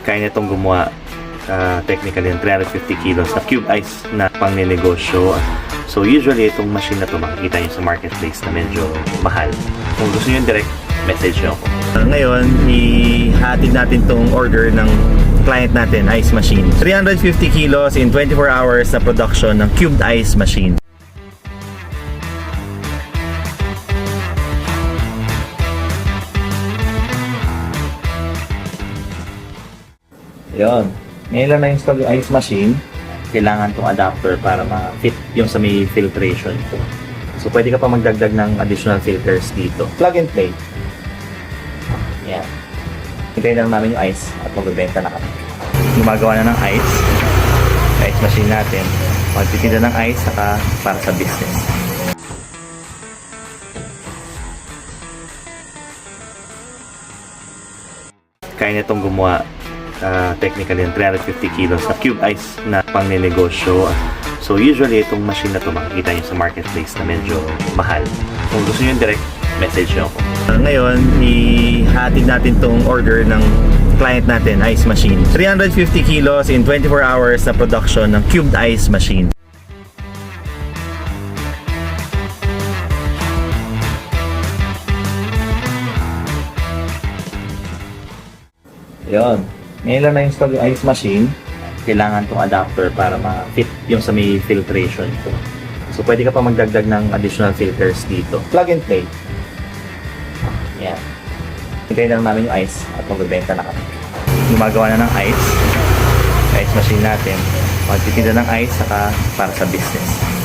Kaya nitong gumawa technically ng 350 kilos na cube ice na pang-negosyo. So usually itong machine na to makikita nyo sa marketplace na medyo mahal. Kung gusto nyo direct, message nyo ako. Ngayon, ihatid natin tong order ng client natin, ice machine. 350 kilos in 24 hours na production ng cubed ice machine. Yun. Ngayon lang na-install yung ice machine. Kailangan tong adapter para ma-fit yung sa may filtration. So, pwede ka pa magdagdag ng additional filters dito. Plug and play. Yan. Hintayin lang namin yung ice at magbebenta na kami. Gumagawa na ng ice. Ice machine natin. Magtitinda ng ice saka para sa business. Kaya nitong gumawa technically ng 350 kilos na cube ice na pang-negosyo. So usually itong machine na to makikita nyo sa marketplace na medyo mahal. Kung gusto nyo direct, message nyo ako. Ngayon, ihatid natin tong order ng client natin, ice machine. 350 kilos in 24 hours na production ng cubed ice machine. Yun. Ngayon lang na-install yung ice machine. Kailangan tong adapter para ma-fit yung sa may filtration. So, pwede ka pa magdagdag ng additional filters dito. Plug and play. Yan. Hintayin lang namin yung ice at magbebenta na kami. Gumagawa na ng ice. Ice machine natin. Magtitinda ng ice saka para sa business.